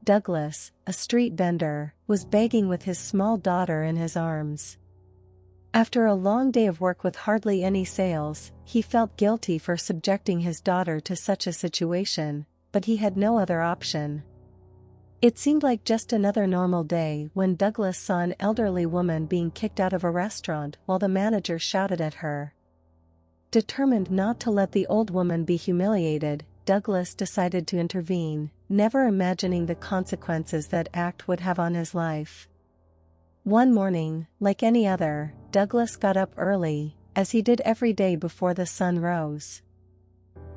Douglas, a street vendor, was begging with his small daughter in his arms. After a long day of work with hardly any sales, he felt guilty for subjecting his daughter to such a situation, but he had no other option. It seemed like just another normal day when Douglas saw an elderly woman being kicked out of a restaurant while the manager shouted at her. Determined not to let the old woman be humiliated, Douglas decided to intervene, never imagining the consequences that act would have on his life. One morning, like any other, Douglas got up early, as he did every day before the sun rose.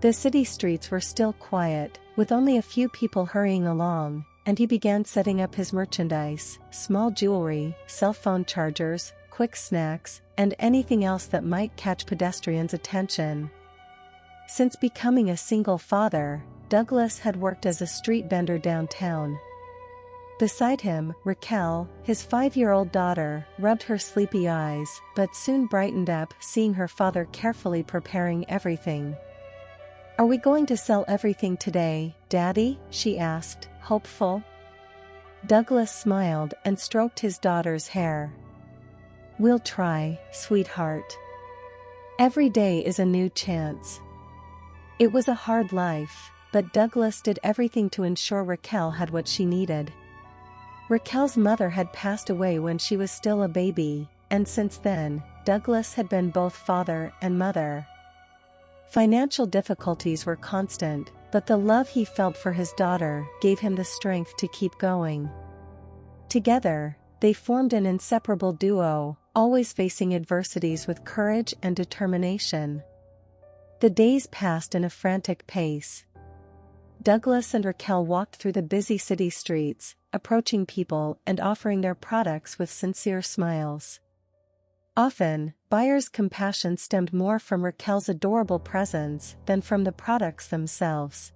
The city streets were still quiet, with only a few people hurrying along, and he began setting up his merchandise, small jewelry, cell phone chargers, quick snacks, and anything else that might catch pedestrians' attention. Since becoming a single father, Douglas had worked as a street vendor downtown. Beside him, Raquel, his 5-year-old daughter, rubbed her sleepy eyes, but soon brightened up seeing her father carefully preparing everything. "Are we going to sell everything today, Daddy?" she asked, hopeful. Douglas smiled and stroked his daughter's hair. "We'll try, sweetheart. Every day is a new chance." It was a hard life, but Douglas did everything to ensure Raquel had what she needed. Raquel's mother had passed away when she was still a baby, and since then, Douglas had been both father and mother. Financial difficulties were constant, but the love he felt for his daughter gave him the strength to keep going. Together, they formed an inseparable duo, always facing adversities with courage and determination. The days passed in a frantic pace. Douglas and Raquel walked through the busy city streets, approaching people and offering their products with sincere smiles. Often, buyers' compassion stemmed more from Raquel's adorable presence than from the products themselves.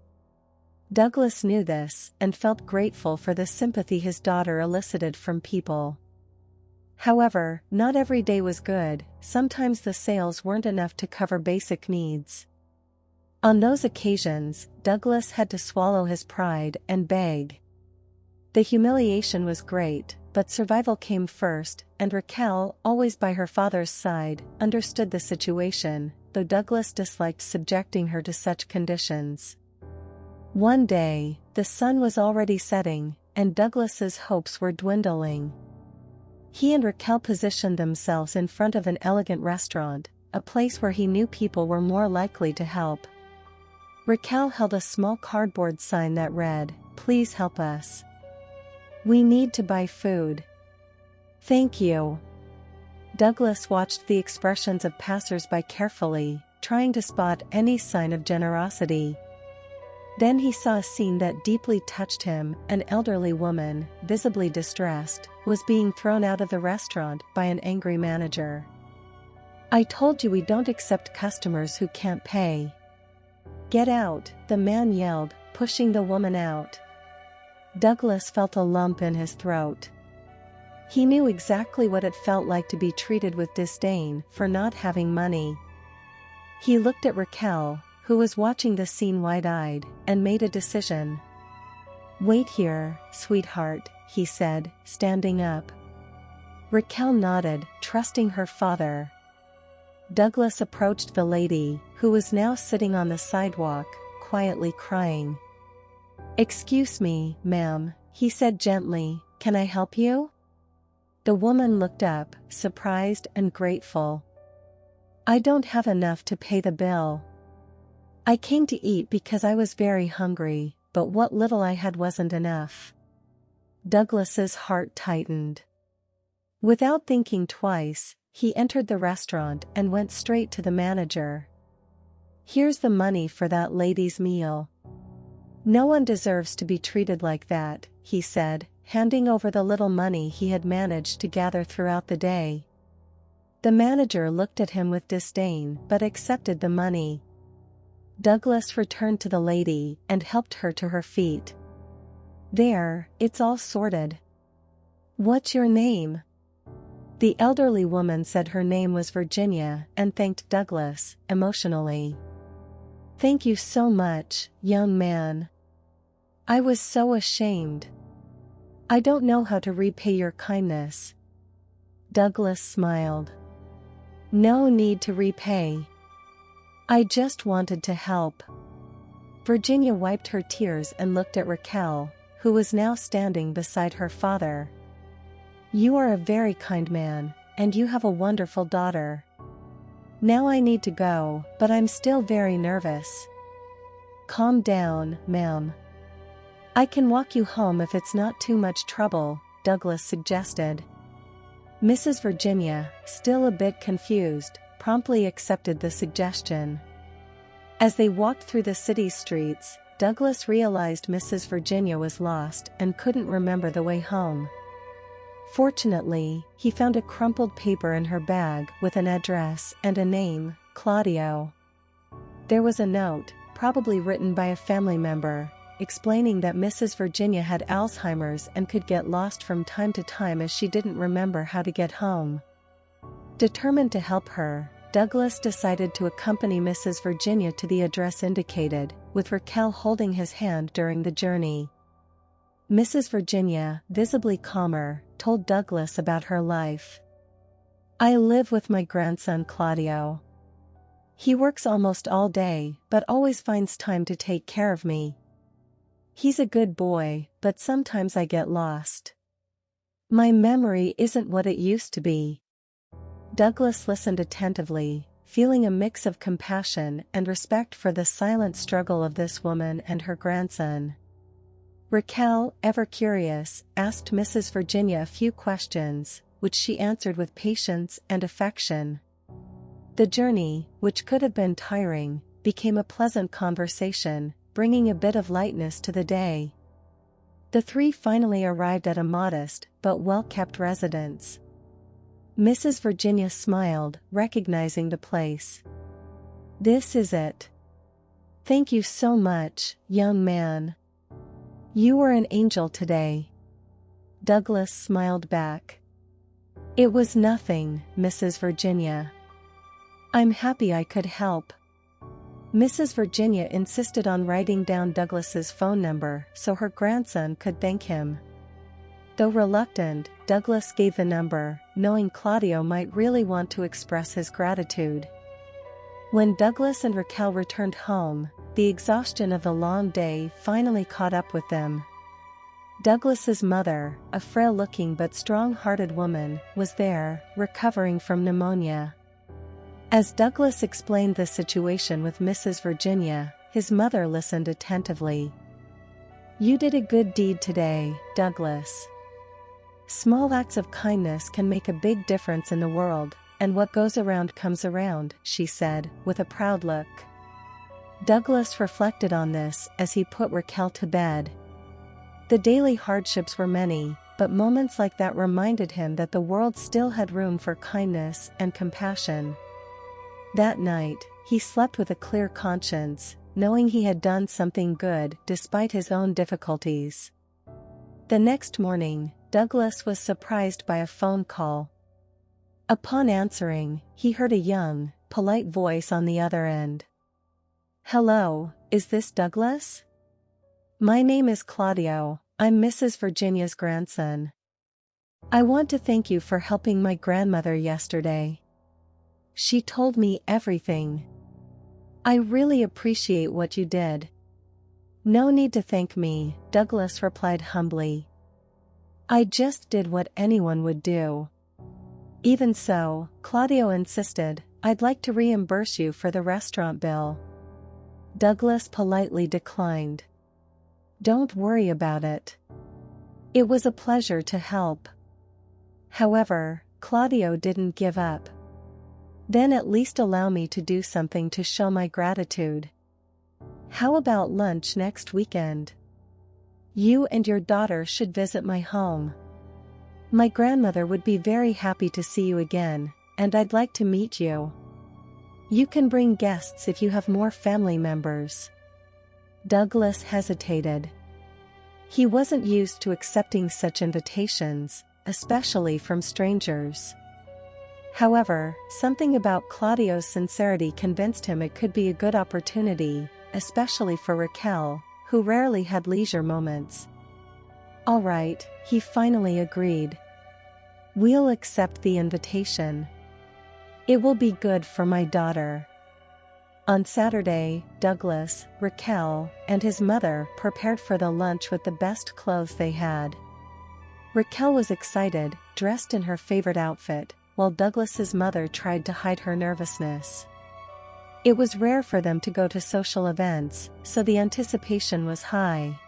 Douglas knew this and felt grateful for the sympathy his daughter elicited from people. However, not every day was good. Sometimes the sales weren't enough to cover basic needs. On those occasions, Douglas had to swallow his pride and beg. The humiliation was great, but survival came first, and Raquel, always by her father's side, understood the situation, though Douglas disliked subjecting her to such conditions. One day, the sun was already setting, and Douglas's hopes were dwindling. He and Raquel positioned themselves in front of an elegant restaurant, a place where he knew people were more likely to help. Raquel held a small cardboard sign that read, "Please help us. We need to buy food." "Thank you." Douglas watched the expressions of passers-by carefully, trying to spot any sign of generosity. Then he saw a scene that deeply touched him. An elderly woman, visibly distressed, was being thrown out of the restaurant by an angry manager. "I told you we don't accept customers who can't pay." "Get out," the man yelled, pushing the woman out. Douglas felt a lump in his throat. He knew exactly what it felt like to be treated with disdain for not having money. He looked at Raquel, who was watching the scene wide-eyed, and made a decision. "Wait here, sweetheart," he said, standing up. Raquel nodded, trusting her father. Douglas approached the lady, who was now sitting on the sidewalk, quietly crying. "Excuse me, ma'am," he said gently, "can I help you?" The woman looked up, surprised and grateful. "I don't have enough to pay the bill. I came to eat because I was very hungry, but what little I had wasn't enough." Douglas's heart tightened. Without thinking twice, he entered the restaurant and went straight to the manager. "Here's the money for that lady's meal." "No one deserves to be treated like that," he said, handing over the little money he had managed to gather throughout the day. The manager looked at him with disdain but accepted the money. Douglas returned to the lady and helped her to her feet. "There, it's all sorted. What's your name?" The elderly woman said her name was Virginia and thanked Douglas, emotionally. "Thank you so much, young man. I was so ashamed." I don't know how to repay your kindness. Douglas smiled. No need to repay. I just wanted to help. Virginia wiped her tears and looked at Raquel, who was now standing beside her father. You are a very kind man, and you have a wonderful daughter. Now I need to go, but I'm still very nervous. Calm down, ma'am. I can walk you home if it's not too much trouble, Douglas suggested. Mrs. Virginia, still a bit confused, promptly accepted the suggestion. As they walked through the city streets, Douglas realized Mrs. Virginia was lost and couldn't remember the way home. Fortunately, he found a crumpled paper in her bag with an address and a name, Claudio. There was a note, probably written by a family member, explaining that Mrs. Virginia had Alzheimer's and could get lost from time to time as she didn't remember how to get home. Determined to help her, Douglas decided to accompany Mrs. Virginia to the address indicated, with Raquel holding his hand during the journey. Mrs. Virginia, visibly calmer, told Douglas about her life. I live with my grandson Claudio. He works almost all day, but always finds time to take care of me. He's a good boy, but sometimes I get lost. My memory isn't what it used to be. Douglas listened attentively, feeling a mix of compassion and respect for the silent struggle of this woman and her grandson. Raquel, ever curious, asked Mrs. Virginia a few questions, which she answered with patience and affection. The journey, which could have been tiring, became a pleasant conversation, bringing a bit of lightness to the day. The three finally arrived at a modest but well-kept residence. Mrs. Virginia smiled, recognizing the place. This is it. Thank you so much, young man. You were an angel today. Douglas smiled back. It was nothing, Mrs. Virginia. I'm happy I could help. Mrs. Virginia insisted on writing down Douglas's phone number so her grandson could thank him. Though reluctant, Douglas gave the number, knowing Claudio might really want to express his gratitude. When Douglas and Raquel returned home, the exhaustion of the long day finally caught up with them. Douglas's mother, a frail-looking but strong-hearted woman, was there, recovering from pneumonia. As Douglas explained the situation with Mrs. Virginia, his mother listened attentively. You did a good deed today, Douglas. Small acts of kindness can make a big difference in the world, and what goes around comes around, she said, with a proud look. Douglas reflected on this as he put Raquel to bed. The daily hardships were many, but moments like that reminded him that the world still had room for kindness and compassion. That night, he slept with a clear conscience, knowing he had done something good despite his own difficulties. The next morning, Douglas was surprised by a phone call. Upon answering, he heard a young, polite voice on the other end. Hello, is this Douglas? My name is Claudio, I'm Mrs. Virginia's grandson. I want to thank you for helping my grandmother yesterday. She told me everything. I really appreciate what you did. No need to thank me, Douglas replied humbly. I just did what anyone would do. Even so, Claudio insisted, I'd like to reimburse you for the restaurant bill. Douglas politely declined. Don't worry about it. It was a pleasure to help. However, Claudio didn't give up. Then at least allow me to do something to show my gratitude. How about lunch next weekend? You and your daughter should visit my home. My grandmother would be very happy to see you again, and I'd like to meet you. You can bring guests if you have more family members. Douglas hesitated. He wasn't used to accepting such invitations, especially from strangers. However, something about Claudio's sincerity convinced him it could be a good opportunity, especially for Raquel, who rarely had leisure moments. All right, he finally agreed. We'll accept the invitation. It will be good for my daughter. On Saturday, Douglas, Raquel, and his mother prepared for the lunch with the best clothes they had. Raquel was excited, dressed in her favorite outfit, while Douglas's mother tried to hide her nervousness. It was rare for them to go to social events, so the anticipation was high.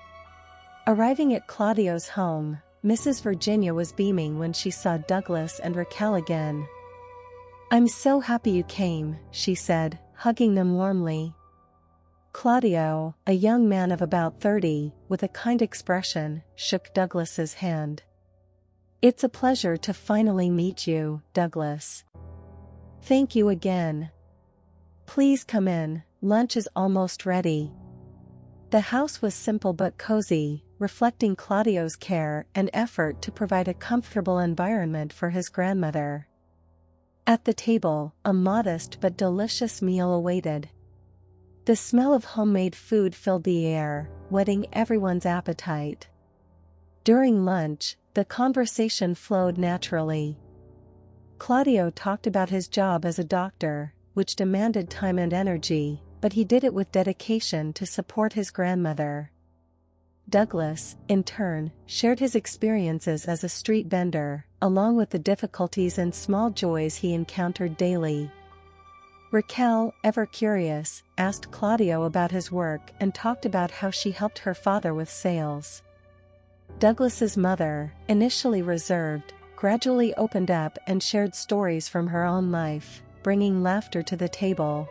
Arriving at Claudio's home, Mrs. Virginia was beaming when she saw Douglas and Raquel again. "I'm so happy you came," she said, hugging them warmly. Claudio, a young man of about 30, with a kind expression, shook Douglas's hand. "It's a pleasure to finally meet you, Douglas." "Thank you again. Please come in, lunch is almost ready." The house was simple but cozy, reflecting Claudio's care and effort to provide a comfortable environment for his grandmother. At the table, a modest but delicious meal awaited. The smell of homemade food filled the air, whetting everyone's appetite. During lunch, the conversation flowed naturally. Claudio talked about his job as a doctor, which demanded time and energy, but he did it with dedication to support his grandmother. Douglas, in turn, shared his experiences as a street vendor, along with the difficulties and small joys he encountered daily. Raquel, ever curious, asked Claudio about his work and talked about how she helped her father with sales. Douglas's mother, initially reserved, gradually opened up and shared stories from her own life, bringing laughter to the table.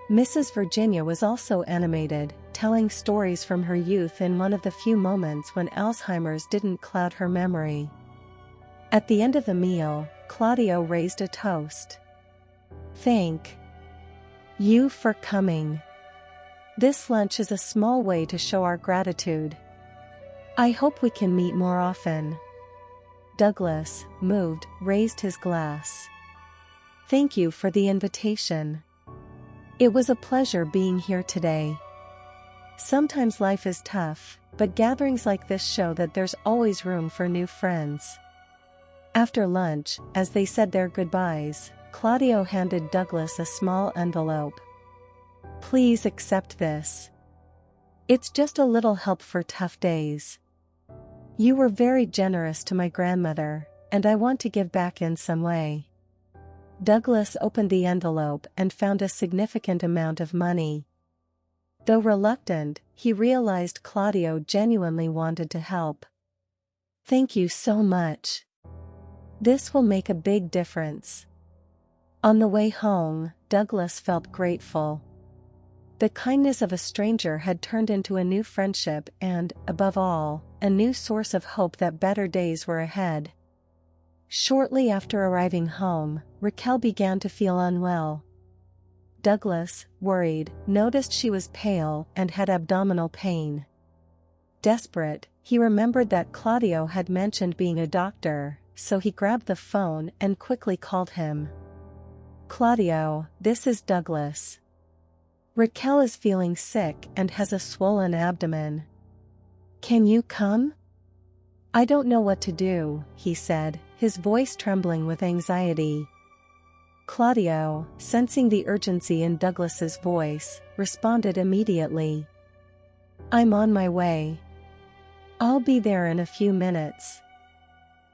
Mrs. Virginia was also animated, telling stories from her youth in one of the few moments when Alzheimer's didn't cloud her memory. At the end of the meal, Claudio raised a toast. "Thank you for coming. This lunch is a small way to show our gratitude. I hope we can meet more often." Douglas, moved, raised his glass. "Thank you for the invitation. It was a pleasure being here today. Sometimes life is tough, but gatherings like this show that there's always room for new friends." After lunch, as they said their goodbyes, Claudio handed Douglas a small envelope. "Please accept this. It's just a little help for tough days. You were very generous to my grandmother, and I want to give back in some way." Douglas opened the envelope and found a significant amount of money. Though reluctant, he realized Claudio genuinely wanted to help. "Thank you so much. This will make a big difference." On the way home, Douglas felt grateful. The kindness of a stranger had turned into a new friendship and, above all, a new source of hope that better days were ahead. Shortly after arriving home, Raquel began to feel unwell. Douglas, worried, noticed she was pale and had abdominal pain. Desperate, he remembered that Claudio had mentioned being a doctor, so he grabbed the phone and quickly called him. "Claudio, this is Douglas. Raquel is feeling sick and has a swollen abdomen. Can you come?" "I don't know what to do," he said, his voice trembling with anxiety. Claudio, sensing the urgency in Douglas's voice, responded immediately. "I'm on my way. I'll be there in a few minutes."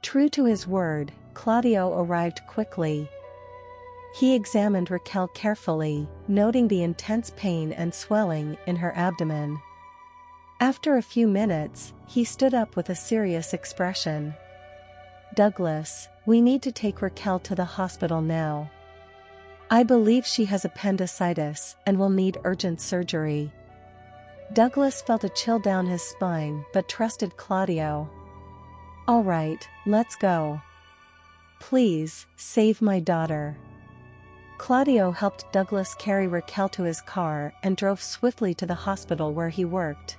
True to his word, Claudio arrived quickly. He examined Raquel carefully, noting the intense pain and swelling in her abdomen. After a few minutes, he stood up with a serious expression. "Douglas, we need to take Raquel to the hospital now. I believe she has appendicitis and will need urgent surgery." Douglas felt a chill down his spine but trusted Claudio. "All right, let's go. Please, save my daughter." Claudio helped Douglas carry Raquel to his car and drove swiftly to the hospital where he worked.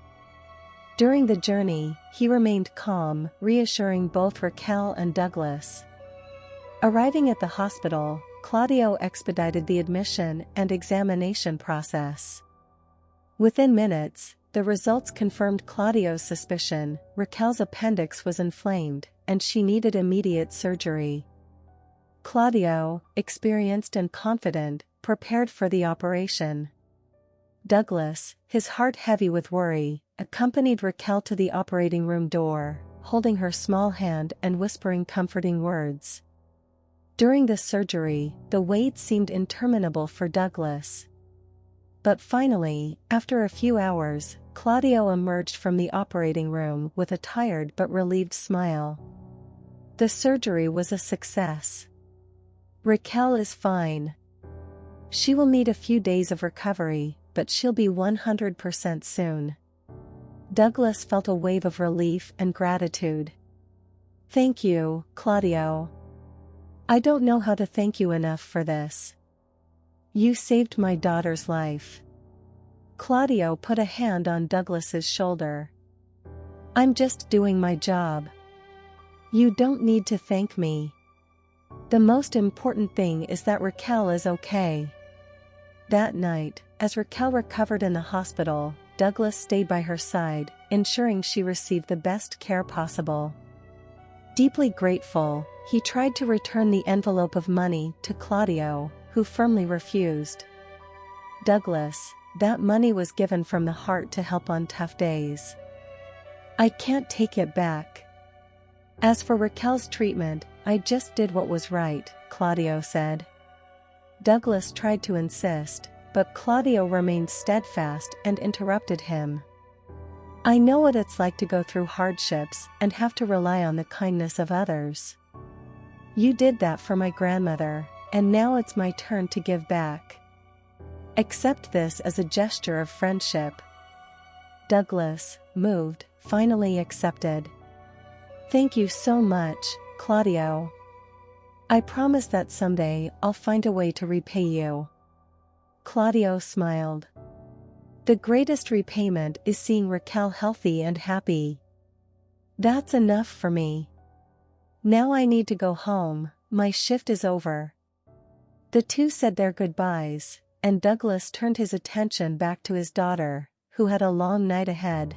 During the journey, he remained calm, reassuring both Raquel and Douglas. Arriving at the hospital, Claudio expedited the admission and examination process. Within minutes, The results confirmed Claudio's suspicion. Raquel's appendix was inflamed, and she needed immediate surgery. Claudio, experienced and confident, prepared for the operation. Douglas, his heart heavy with worry, accompanied Raquel to the operating room door, holding her small hand and whispering comforting words. During the surgery, the wait seemed interminable for Douglas. But finally, after a few hours, Claudio emerged from the operating room with a tired but relieved smile. The surgery was a success. Raquel is fine. She will need a few days of recovery, but she'll be 100% soon. Douglas felt a wave of relief and gratitude. Thank you, Claudio. I don't know how to thank you enough for this. You saved my daughter's life. Claudio put a hand on Douglas's shoulder. I'm just doing my job. You don't need to thank me. The most important thing is that Raquel is okay. That night, as Raquel recovered in the hospital, Douglas stayed by her side, ensuring she received the best care possible. Deeply grateful, he tried to return the envelope of money to Claudio, who firmly refused. Douglas, that money was given from the heart to help on tough days. I can't take it back. As for Raquel's treatment, I just did what was right, Claudio said. Douglas tried to insist, but Claudio remained steadfast and interrupted him. I know what it's like to go through hardships and have to rely on the kindness of others. You did that for my grandmother, and now it's my turn to give back. Accept this as a gesture of friendship. Douglas, moved, finally accepted. Thank you so much, Claudio. I promise that someday I'll find a way to repay you. Claudio smiled. The greatest repayment is seeing Raquel healthy and happy. That's enough for me. Now I need to go home, my shift is over. The two said their goodbyes, and Douglas turned his attention back to his daughter, who had a long night ahead.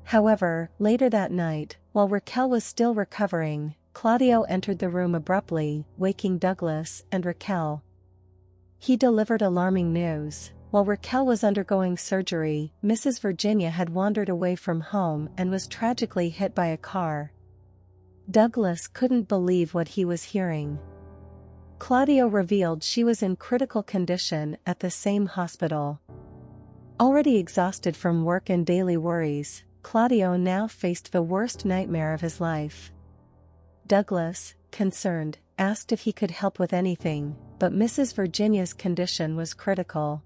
However, later that night, while Raquel was still recovering, Claudio entered the room abruptly, waking Douglas and Raquel. He delivered alarming news. While Raquel was undergoing surgery, Mrs. Virginia had wandered away from home and was tragically hit by a car. Douglas couldn't believe what he was hearing. Claudio revealed she was in critical condition at the same hospital. Already exhausted from work and daily worries, Claudio now faced the worst nightmare of his life. Douglas, concerned, asked if he could help with anything, but Mrs. Virginia's condition was critical.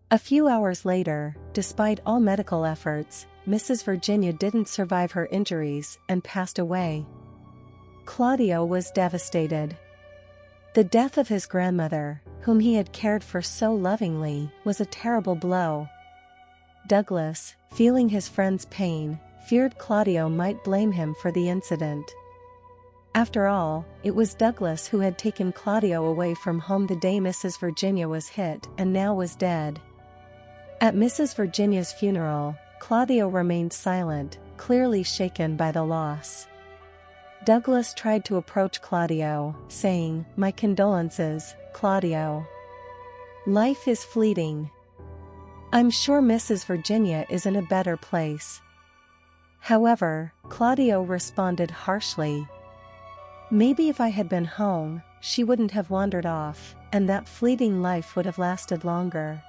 A few hours later, despite all medical efforts, Mrs. Virginia didn't survive her injuries and passed away. Claudio was devastated. The death of his grandmother, whom he had cared for so lovingly, was a terrible blow. Douglas, feeling his friend's pain, feared Claudio might blame him for the incident. After all, it was Douglas who had taken Claudio away from home the day Mrs. Virginia was hit and now was dead. At Mrs. Virginia's funeral, Claudio remained silent, clearly shaken by the loss. Douglas tried to approach Claudio, saying, "My condolences, Claudio. Life is fleeting. I'm sure Mrs. Virginia is in a better place." However, Claudio responded harshly. "Maybe if I had been home, she wouldn't have wandered off, and that fleeting life would have lasted longer."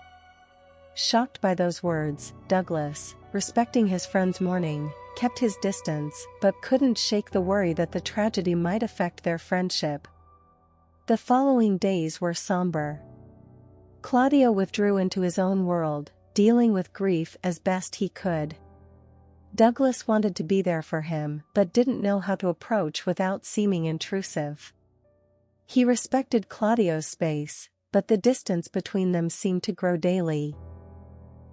Shocked by those words, Douglas, respecting his friend's mourning, kept his distance but couldn't shake the worry that the tragedy might affect their friendship. The following days were somber. Claudio withdrew into his own world, dealing with grief as best he could. Douglas wanted to be there for him but didn't know how to approach without seeming intrusive. He respected Claudio's space, but the distance between them seemed to grow daily.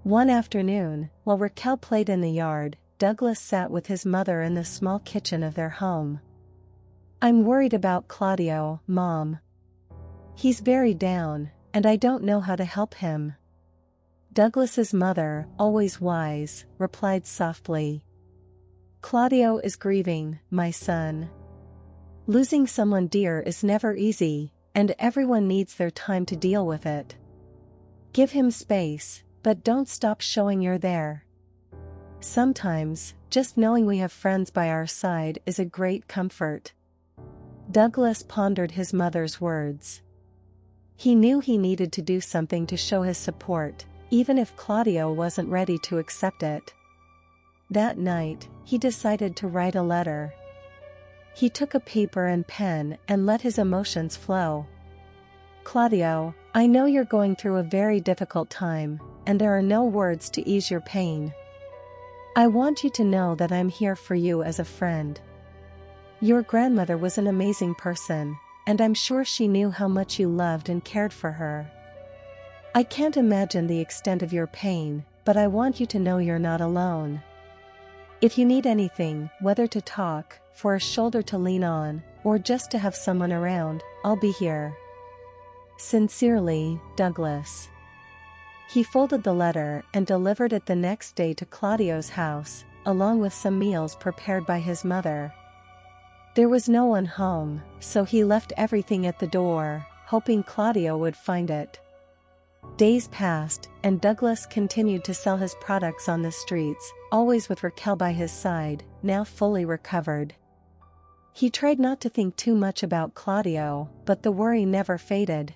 One afternoon, while Raquel played in the yard, Douglas sat with his mother in the small kitchen of their home. "I'm worried about Claudio, Mom. He's very down, and I don't know how to help him." Douglas's mother, always wise, replied softly. Claudio is grieving, my son. Losing someone dear is never easy, and everyone needs their time to deal with it. Give him space, but don't stop showing you're there. Sometimes, just knowing we have friends by our side is a great comfort. Douglas pondered his mother's words. He knew he needed to do something to show his support, even if Claudio wasn't ready to accept it. That night, he decided to write a letter. He took a paper and pen and let his emotions flow. Claudio, I know you're going through a very difficult time, and there are no words to ease your pain. I want you to know that I'm here for you as a friend. Your grandmother was an amazing person, and I'm sure she knew how much you loved and cared for her. I can't imagine the extent of your pain, but I want you to know you're not alone. If you need anything, whether to talk, for a shoulder to lean on, or just to have someone around, I'll be here. Sincerely, Douglas. He folded the letter and delivered it the next day to Claudio's house, along with some meals prepared by his mother. There was no one home, so he left everything at the door, hoping Claudio would find it. Days passed, and Douglas continued to sell his products on the streets, always with Raquel by his side, now fully recovered. He tried not to think too much about Claudio, but the worry never faded.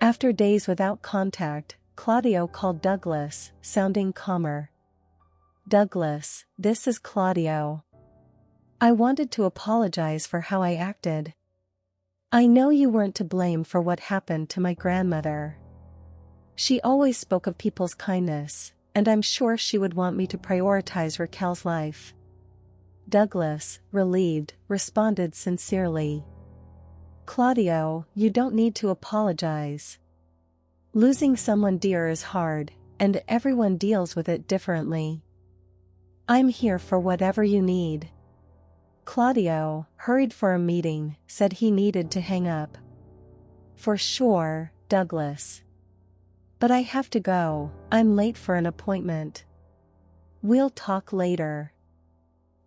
After days without contact, Claudio called Douglas, sounding calmer. Douglas, this is Claudio. I wanted to apologize for how I acted. I know you weren't to blame for what happened to my grandmother. She always spoke of people's kindness, and I'm sure she would want me to prioritize Raquel's life. Douglas, relieved, responded sincerely. Claudio, you don't need to apologize. Losing someone dear is hard, and everyone deals with it differently. I'm here for whatever you need. Claudio, hurried for a meeting, said he needed to hang up. For sure, Douglas. But I have to go, I'm late for an appointment. We'll talk later.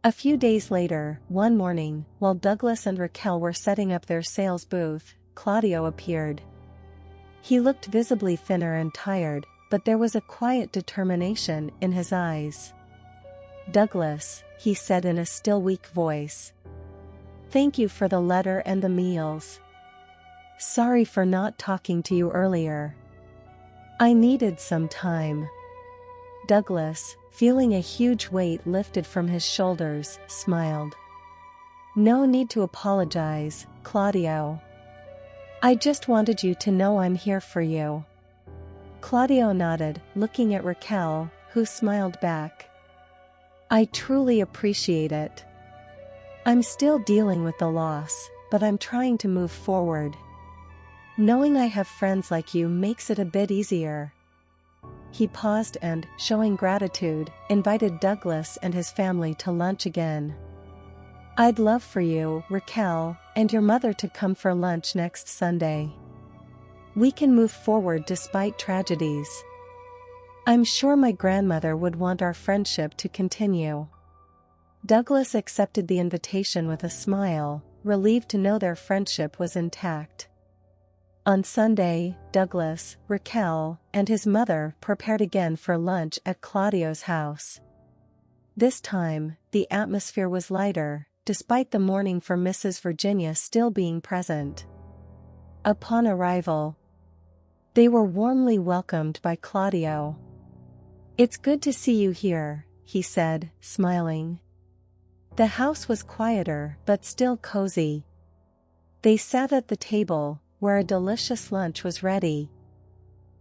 A few days later, one morning, while Douglas and Raquel were setting up their sales booth, Claudio appeared. He looked visibly thinner and tired, but there was a quiet determination in his eyes. Douglas, he said in a still weak voice. Thank you for the letter and the meals. Sorry for not talking to you earlier. I needed some time. Douglas, feeling a huge weight lifted from his shoulders, smiled. No need to apologize, Claudio. I just wanted you to know I'm here for you. Claudio nodded, looking at Raquel, who smiled back. I truly appreciate it. I'm still dealing with the loss, but I'm trying to move forward. Knowing I have friends like you makes it a bit easier. He paused and, showing gratitude, invited Douglas and his family to lunch again. I'd love for you, Raquel, and your mother to come for lunch next Sunday. We can move forward despite tragedies. I'm sure my grandmother would want our friendship to continue. Douglas accepted the invitation with a smile, relieved to know their friendship was intact. On Sunday, Douglas, Raquel, and his mother prepared again for lunch at Claudio's house. This time, the atmosphere was lighter, despite the mourning for Mrs. Virginia still being present. Upon arrival, they were warmly welcomed by Claudio. It's good to see you here, he said, smiling. The house was quieter but still cozy. They sat at the table, where a delicious lunch was ready.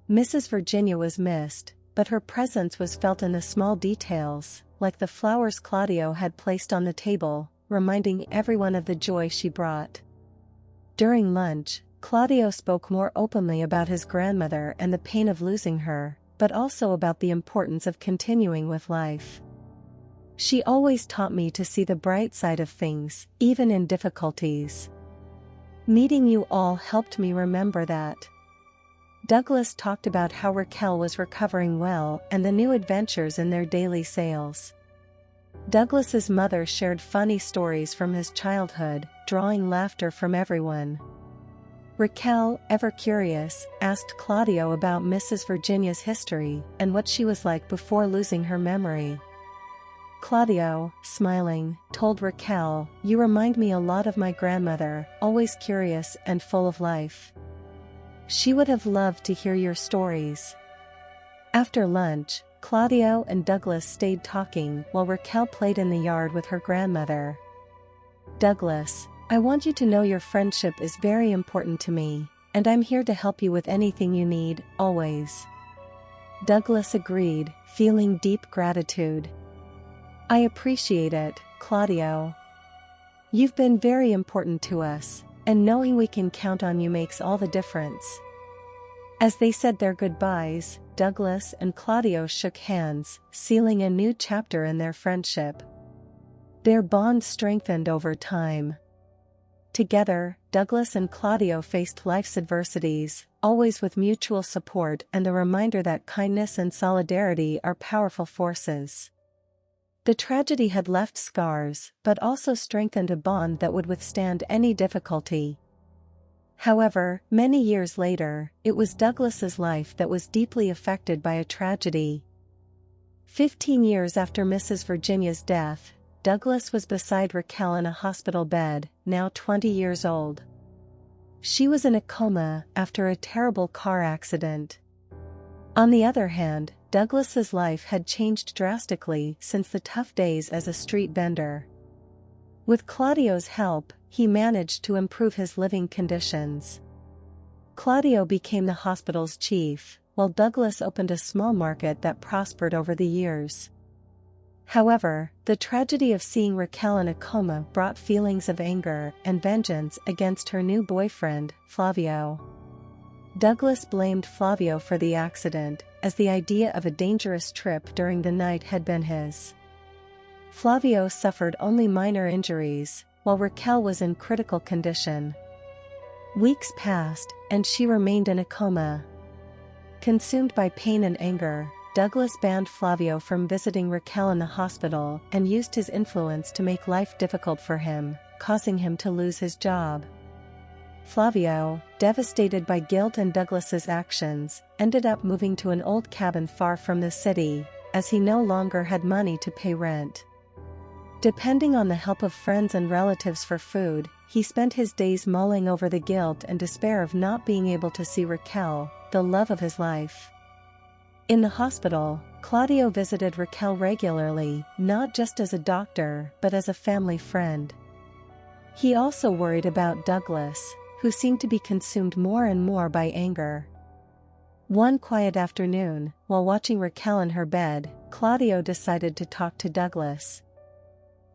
Mrs. Virginia was missed, but her presence was felt in the small details, like the flowers Claudio had placed on the table, reminding everyone of the joy she brought. During lunch, Claudio spoke more openly about his grandmother and the pain of losing her, but also about the importance of continuing with life. She always taught me to see the bright side of things, even in difficulties. Meeting you all helped me remember that. Douglas talked about how Raquel was recovering well and the new adventures in their daily sales. Douglas's mother shared funny stories from his childhood, drawing laughter from everyone. Raquel, ever curious, asked Claudio about Mrs. Virginia's history and what she was like before losing her memory. Claudio, smiling, told Raquel, "You remind me a lot of my grandmother, always curious and full of life. She would have loved to hear your stories." After lunch, Claudio and Douglas stayed talking while Raquel played in the yard with her grandmother. "Douglas, I want you to know your friendship is very important to me, and I'm here to help you with anything you need, always." Douglas agreed, feeling deep gratitude. "I appreciate it, Claudio. You've been very important to us, and knowing we can count on you makes all the difference." As they said their goodbyes, Douglas and Claudio shook hands, sealing a new chapter in their friendship. Their bond strengthened over time. Together, Douglas and Claudio faced life's adversities, always with mutual support and the reminder that kindness and solidarity are powerful forces. The tragedy had left scars, but also strengthened a bond that would withstand any difficulty. However, many years later, it was Douglas's life that was deeply affected by a tragedy. 15 years after Mrs. Virginia's death, Douglas was beside Raquel in a hospital bed, now 20 years old. She was in a coma after a terrible car accident. On the other hand, Douglas's life had changed drastically since the tough days as a street vendor. With Claudio's help, he managed to improve his living conditions. Claudio became the hospital's chief, while Douglas opened a small market that prospered over the years. However, the tragedy of seeing Raquel in a coma brought feelings of anger and vengeance against her new boyfriend, Flavio. Douglas blamed Flavio for the accident, as the idea of a dangerous trip during the night had been his. Flavio suffered only minor injuries, while Raquel was in critical condition. Weeks passed, and she remained in a coma. Consumed by pain and anger, Douglas banned Flavio from visiting Raquel in the hospital and used his influence to make life difficult for him, causing him to lose his job. Flavio, devastated by guilt and Douglas's actions, ended up moving to an old cabin far from the city, as he no longer had money to pay rent. Depending on the help of friends and relatives for food, he spent his days mulling over the guilt and despair of not being able to see Raquel, the love of his life. In the hospital, Claudio visited Raquel regularly, not just as a doctor but as a family friend. He also worried about Douglas, who seemed to be consumed more and more by anger. One quiet afternoon, while watching Raquel in her bed, Claudio decided to talk to Douglas.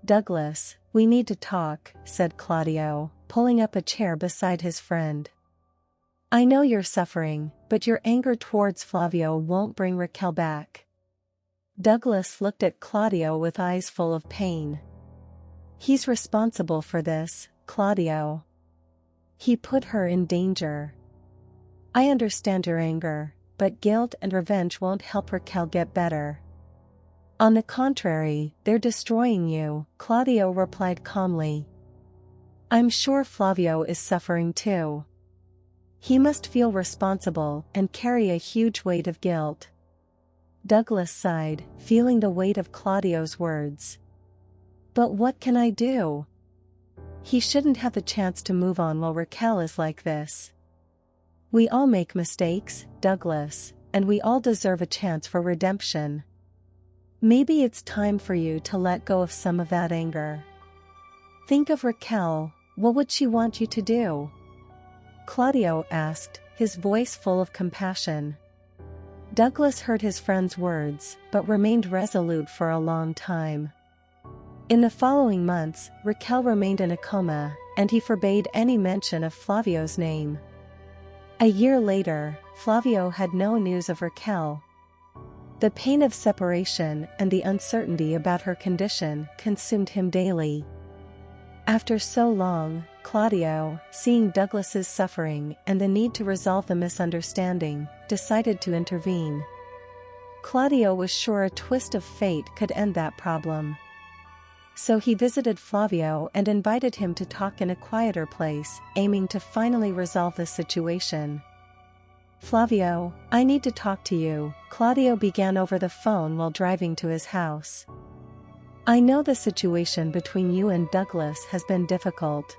"Douglas, we need to talk," said Claudio, pulling up a chair beside his friend. "I know you're suffering, but your anger towards Flavio won't bring Raquel back." Douglas looked at Claudio with eyes full of pain. "He's responsible for this, Claudio. He put her in danger. I understand your anger, but guilt and revenge won't help Raquel get better." "On the contrary, they're destroying you," Claudio replied calmly. "I'm sure Flavio is suffering too. He must feel responsible and carry a huge weight of guilt." Douglas sighed, feeling the weight of Claudio's words. "But what can I do? He shouldn't have the chance to move on while Raquel is like this. We all make mistakes, Douglas, and we all deserve a chance for redemption. Maybe it's time for you to let go of some of that anger. Think of Raquel, what would she want you to do?" Claudio asked, his voice full of compassion. Douglas heard his friend's words, but remained resolute for a long time. In the following months, Raquel remained in a coma, and he forbade any mention of Flavio's name. A year later, Flavio had no news of Raquel. The pain of separation and the uncertainty about her condition consumed him daily. After so long, Claudio, seeing Douglas's suffering and the need to resolve the misunderstanding, decided to intervene. Claudio was sure a twist of fate could end that problem. So he visited Flavio and invited him to talk in a quieter place, aiming to finally resolve the situation. "Flavio, I need to talk to you," Claudio began over the phone while driving to his house. "I know the situation between you and Douglas has been difficult.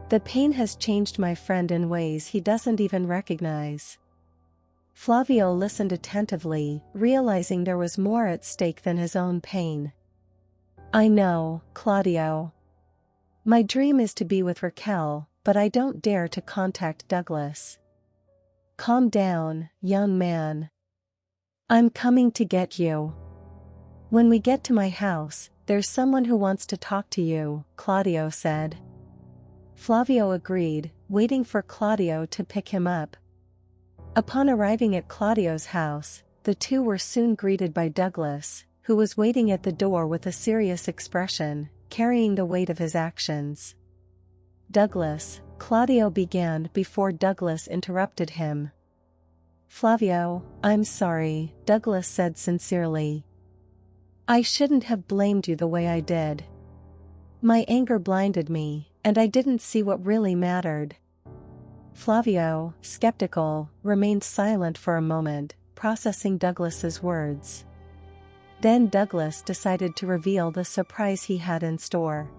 The pain has changed my friend in ways he doesn't even recognize." Flavio listened attentively, realizing there was more at stake than his own pain. "I know, Claudio. My dream is to be with Raquel, but I don't dare to contact Douglas." "Calm down, young man. I'm coming to get you. When we get to my house, there's someone who wants to talk to you," Claudio said. Flavio agreed, waiting for Claudio to pick him up. Upon arriving at Claudio's house, the two were soon greeted by Douglas, who was waiting at the door with a serious expression, carrying the weight of his actions. "Douglas," Claudio began before Douglas interrupted him. "Flavio, I'm sorry," Douglas said sincerely. "I shouldn't have blamed you the way I did. My anger blinded me, and I didn't see what really mattered." Flavio, skeptical, remained silent for a moment, processing Douglas's words. Then Douglas decided to reveal the surprise he had in store.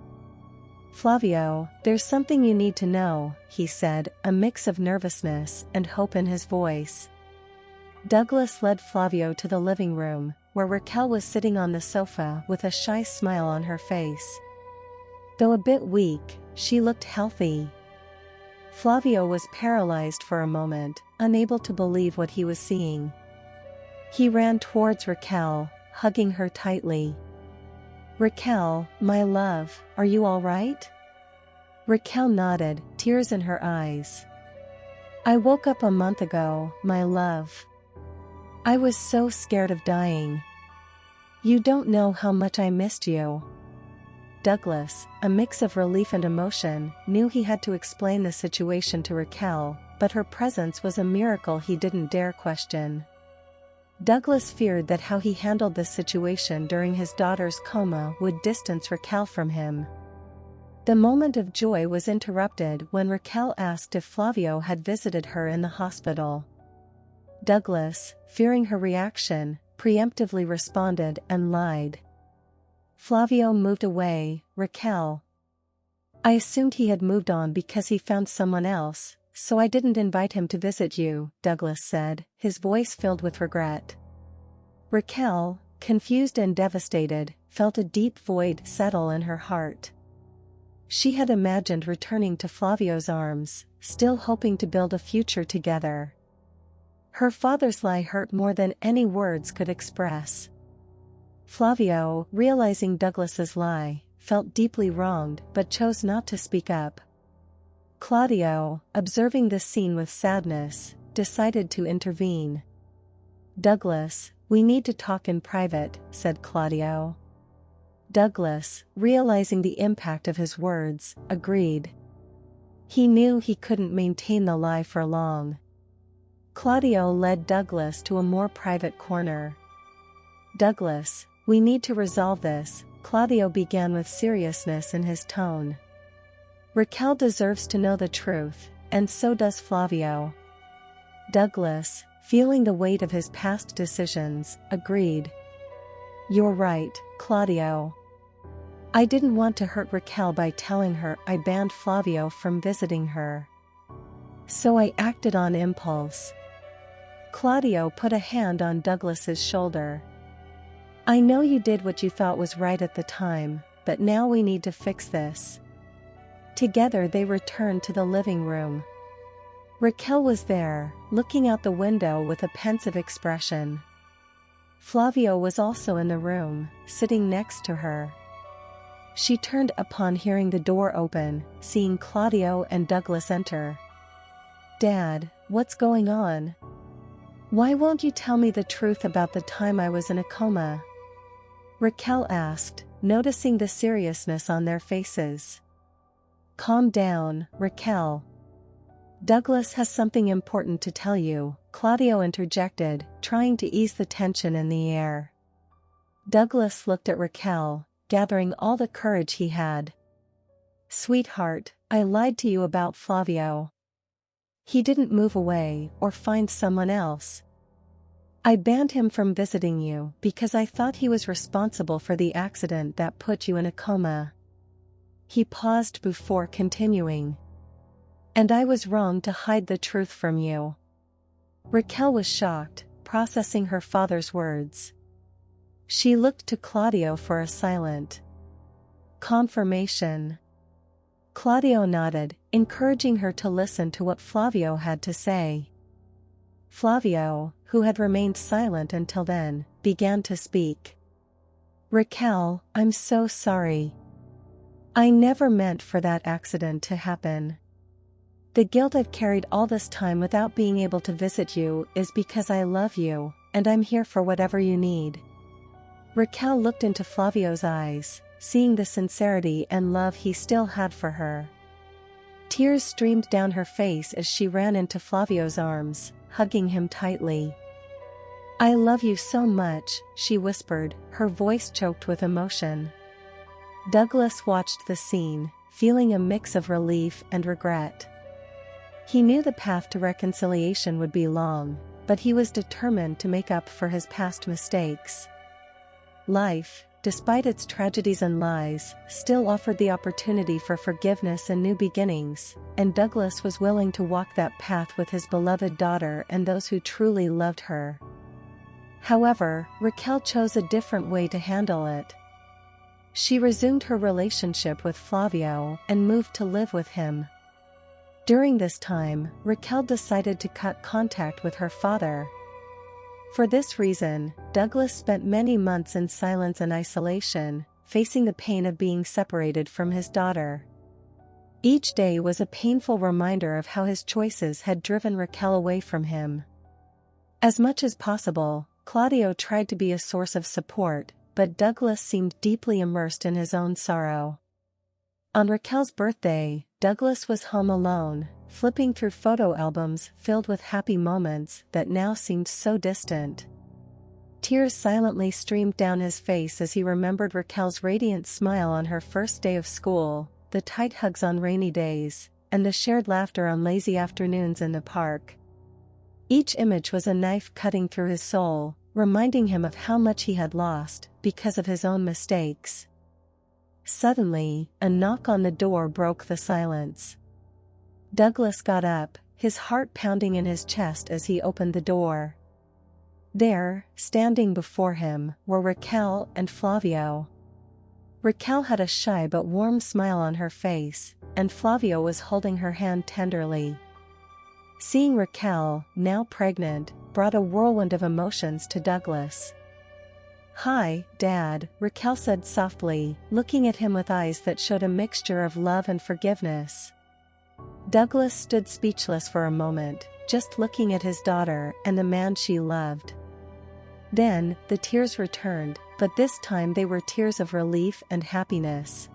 "Flavio, there's something you need to know," he said, a mix of nervousness and hope in his voice. Douglas led Flavio to the living room, where Raquel was sitting on the sofa with a shy smile on her face. Though a bit weak, she looked healthy. Flavio was paralyzed for a moment, unable to believe what he was seeing. He ran towards Raquel, hugging her tightly. "Raquel, my love, are you all right?" Raquel nodded, tears in her eyes. "I woke up a month ago, my love. I was so scared of dying. You don't know how much I missed you." Douglas, a mix of relief and emotion, knew he had to explain the situation to Raquel, but her presence was a miracle he didn't dare question. Douglas feared that how he handled this situation during his daughter's coma would distance Raquel from him. The moment of joy was interrupted when Raquel asked if Flavio had visited her in the hospital. Douglas, fearing her reaction, preemptively responded and lied. Flavio moved away. "Raquel, I assumed he had moved on because he found someone else, so I didn't invite him to visit you," Douglas said, his voice filled with regret. Raquel, confused and devastated, felt a deep void settle in her heart. She had imagined returning to Flavio's arms, still hoping to build a future together. Her father's lie hurt more than any words could express. Flavio, realizing Douglas's lie, felt deeply wronged but chose not to speak up. Claudio, observing this scene with sadness, decided to intervene. "Douglas, we need to talk in private," said Claudio. Douglas, realizing the impact of his words, agreed. He knew he couldn't maintain the lie for long. Claudio led Douglas to a more private corner. "Douglas, we need to resolve this," Claudio began with seriousness in his tone. "Raquel deserves to know the truth, and so does Flavio." Douglas, feeling the weight of his past decisions, agreed. "You're right, Claudio. I didn't want to hurt Raquel by telling her I banned Flavio from visiting her. So I acted on impulse." Claudio put a hand on Douglas's shoulder. "I know you did what you thought was right at the time, but now we need to fix this." Together they returned to the living room. Raquel was there, looking out the window with a pensive expression. Flavio was also in the room, sitting next to her. She turned upon hearing the door open, seeing Claudio and Douglas enter. "Dad, what's going on? Why won't you tell me the truth about the time I was in a coma?" Raquel asked, noticing the seriousness on their faces. Calm down, Raquel. Douglas has something important to tell you, Claudio interjected, trying to ease the tension in the air. Douglas looked at Raquel, gathering all the courage he had. Sweetheart, I lied to you about Flavio. He didn't move away or find someone else. I banned him from visiting you because I thought he was responsible for the accident that put you in a coma. He paused before continuing. And I was wrong to hide the truth from you. Raquel was shocked, processing her father's words. She looked to Claudio for a silent confirmation. Claudio nodded, encouraging her to listen to what Flavio had to say. Flavio, who had remained silent until then, began to speak. Raquel, I'm so sorry. I never meant for that accident to happen. The guilt I've carried all this time without being able to visit you is because I love you, and I'm here for whatever you need. Raquel looked into Flavio's eyes, seeing the sincerity and love he still had for her. Tears streamed down her face as she ran into Flavio's arms, hugging him tightly. I love you so much, she whispered, her voice choked with emotion. Douglas watched the scene, feeling a mix of relief and regret. He knew the path to reconciliation would be long, but he was determined to make up for his past mistakes. Life, despite its tragedies and lies, still offered the opportunity for forgiveness and new beginnings, and Douglas was willing to walk that path with his beloved daughter and those who truly loved her. However, Raquel chose a different way to handle it. She resumed her relationship with Flavio and moved to live with him. During this time, Raquel decided to cut contact with her father. For this reason, Douglas spent many months in silence and isolation, facing the pain of being separated from his daughter. Each day was a painful reminder of how his choices had driven Raquel away from him. As much as possible, Claudio tried to be a source of support, but Douglas seemed deeply immersed in his own sorrow. On Raquel's birthday, Douglas was home alone, flipping through photo albums filled with happy moments that now seemed so distant. Tears silently streamed down his face as he remembered Raquel's radiant smile on her first day of school, the tight hugs on rainy days, and the shared laughter on lazy afternoons in the park. Each image was a knife cutting through his soul, reminding him of how much he had lost because of his own mistakes. Suddenly, a knock on the door broke the silence. Douglas got up, his heart pounding in his chest as he opened the door. There, standing before him, were Raquel and Flavio. Raquel had a shy but warm smile on her face, and Flavio was holding her hand tenderly. Seeing Raquel, now pregnant, brought a whirlwind of emotions to Douglas. Hi, Dad, Raquel said softly, looking at him with eyes that showed a mixture of love and forgiveness. Douglas stood speechless for a moment, just looking at his daughter and the man she loved. Then, the tears returned, but this time they were tears of relief and happiness.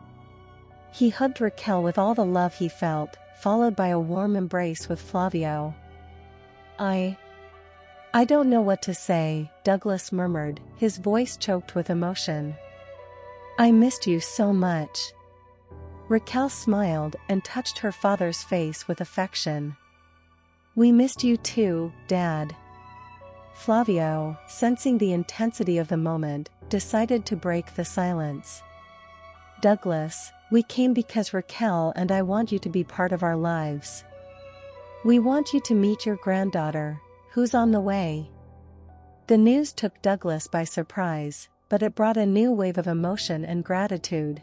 He hugged Raquel with all the love he felt, followed by a warm embrace with Flavio. I don't know what to say, Douglas murmured, his voice choked with emotion. I missed you so much. Raquel smiled and touched her father's face with affection. We missed you too, Dad. Flavio, sensing the intensity of the moment, decided to break the silence. Douglas, we came because Raquel and I want you to be part of our lives. We want you to meet your granddaughter, who's on the way. The news took Douglas by surprise, but it brought a new wave of emotion and gratitude.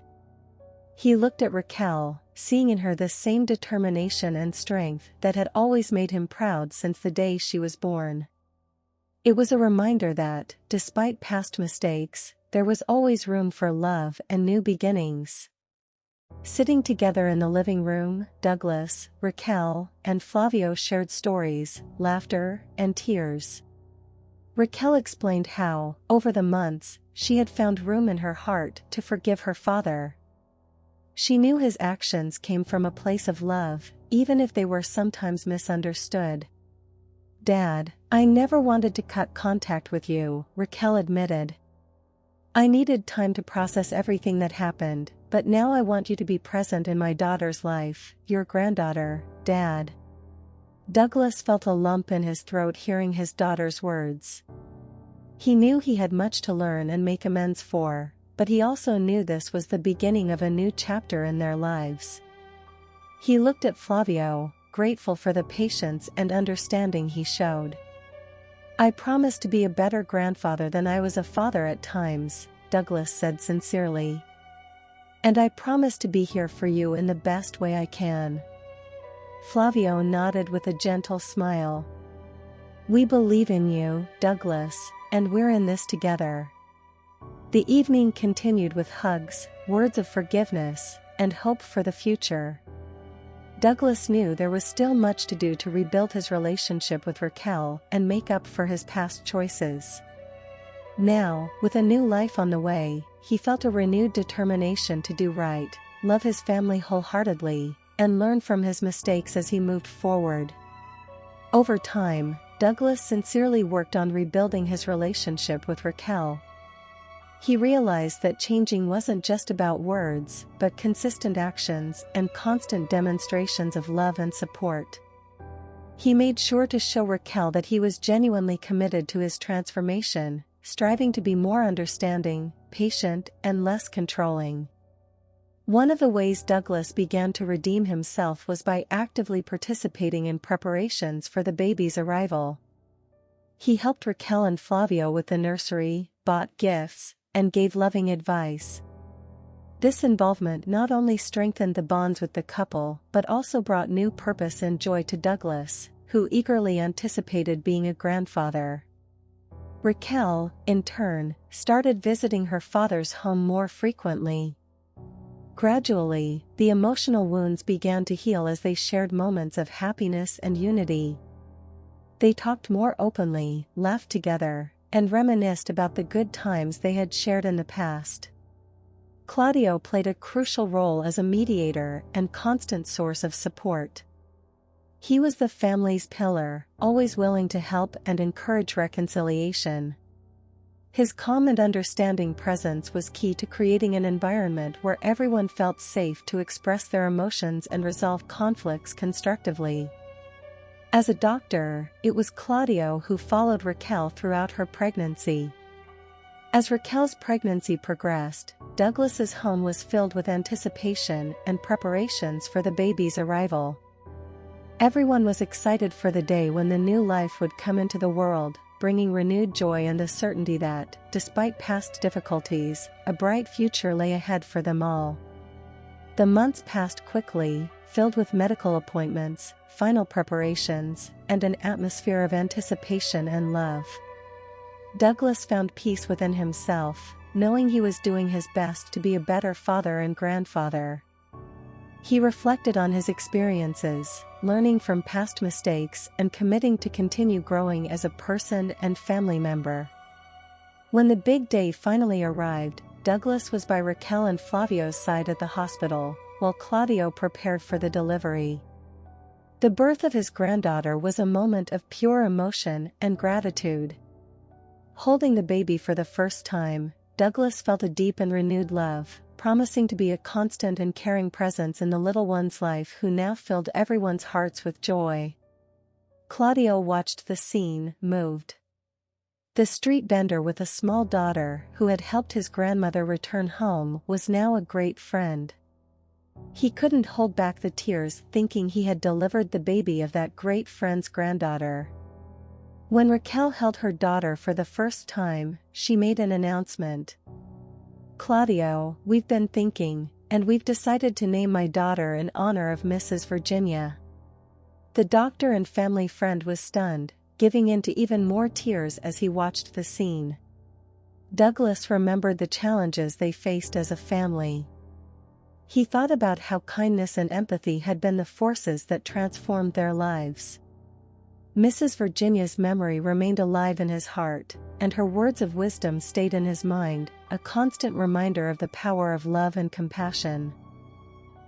He looked at Raquel, seeing in her the same determination and strength that had always made him proud since the day she was born. It was a reminder that, despite past mistakes, there was always room for love and new beginnings. Sitting together in the living room, Douglas, Raquel, and Flavio shared stories, laughter, and tears. Raquel explained how, over the months, she had found room in her heart to forgive her father. She knew his actions came from a place of love, even if they were sometimes misunderstood. "Dad, I never wanted to cut contact with you," Raquel admitted. "I needed time to process everything that happened, but now I want you to be present in my daughter's life, your granddaughter, Dad." Douglas felt a lump in his throat hearing his daughter's words. He knew he had much to learn and make amends for, but he also knew this was the beginning of a new chapter in their lives. He looked at Flavio, grateful for the patience and understanding he showed. "I promise to be a better grandfather than I was a father at times," Douglas said sincerely. "And I promise to be here for you in the best way I can." Flavio nodded with a gentle smile. "We believe in you, Douglas, and we're in this together." The evening continued with hugs, words of forgiveness, and hope for the future. Douglas knew there was still much to do to rebuild his relationship with Raquel and make up for his past choices. Now, with a new life on the way, he felt a renewed determination to do right, love his family wholeheartedly, and learn from his mistakes as he moved forward. Over time, Douglas sincerely worked on rebuilding his relationship with Raquel. He realized that changing wasn't just about words, but consistent actions and constant demonstrations of love and support. He made sure to show Raquel that he was genuinely committed to his transformation, striving to be more understanding, patient, and less controlling. One of the ways Douglas began to redeem himself was by actively participating in preparations for the baby's arrival. He helped Raquel and Flavio with the nursery, bought gifts, and gave loving advice. This involvement not only strengthened the bonds with the couple but also brought new purpose and joy to Douglas, who eagerly anticipated being a grandfather. Raquel, in turn, started visiting her father's home more frequently. Gradually, the emotional wounds began to heal as they shared moments of happiness and unity. They talked more openly, laughed together, and reminisced about the good times they had shared in the past. Claudio played a crucial role as a mediator and constant source of support. He was the family's pillar, always willing to help and encourage reconciliation. His calm and understanding presence was key to creating an environment where everyone felt safe to express their emotions and resolve conflicts constructively. As a doctor, it was Claudio who followed Raquel throughout her pregnancy. As Raquel's pregnancy progressed, Douglas's home was filled with anticipation and preparations for the baby's arrival. Everyone was excited for the day when the new life would come into the world, bringing renewed joy and the certainty that, despite past difficulties, a bright future lay ahead for them all. The months passed quickly, filled with medical appointments, final preparations, and an atmosphere of anticipation and love. Douglas found peace within himself, knowing he was doing his best to be a better father and grandfather. He reflected on his experiences, learning from past mistakes and committing to continue growing as a person and family member. When the big day finally arrived, Douglas was by Raquel and Flavio's side at the hospital, while Claudio prepared for the delivery. The birth of his granddaughter was a moment of pure emotion and gratitude. Holding the baby for the first time, Douglas felt a deep and renewed love, promising to be a constant and caring presence in the little one's life who now filled everyone's hearts with joy. Claudio watched the scene, moved. The street vendor with a small daughter who had helped his grandmother return home was now a great friend. He couldn't hold back the tears thinking he had delivered the baby of that great friend's granddaughter. When Raquel held her daughter for the first time, she made an announcement. "Claudio, we've been thinking, and we've decided to name my daughter in honor of Mrs. Virginia." The doctor and family friend was stunned, giving in to even more tears as he watched the scene. Douglas remembered the challenges they faced as a family. He thought about how kindness and empathy had been the forces that transformed their lives. Mrs. Virginia's memory remained alive in his heart, and her words of wisdom stayed in his mind, a constant reminder of the power of love and compassion.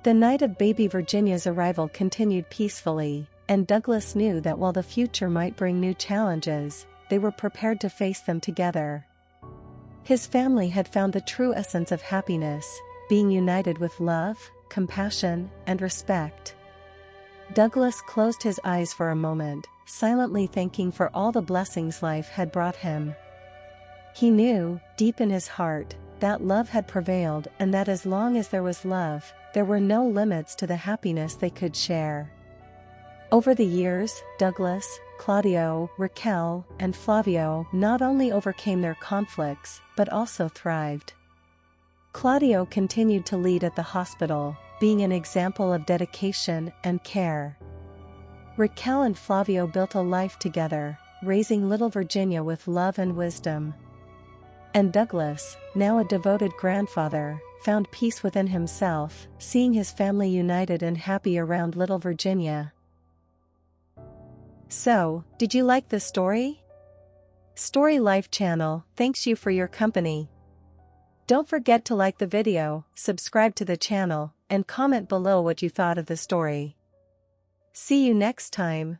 The night of baby Virginia's arrival continued peacefully, and Douglas knew that while the future might bring new challenges, they were prepared to face them together. His family had found the true essence of happiness, being united with love, compassion, and respect. Douglas closed his eyes for a moment, silently thanking for all the blessings life had brought him. He knew, deep in his heart, that love had prevailed and that as long as there was love, there were no limits to the happiness they could share. Over the years, Douglas, Claudio, Raquel, and Flavio not only overcame their conflicts, but also thrived. Claudio continued to lead at the hospital, being an example of dedication and care. Raquel and Flavio built a life together, raising little Virginia with love and wisdom. And Douglas, now a devoted grandfather, found peace within himself, seeing his family united and happy around little Virginia. So, did you like this story? Story Life channel thanks you for your company. Don't forget to like the video, subscribe to the channel, and comment below what you thought of the story. See you next time.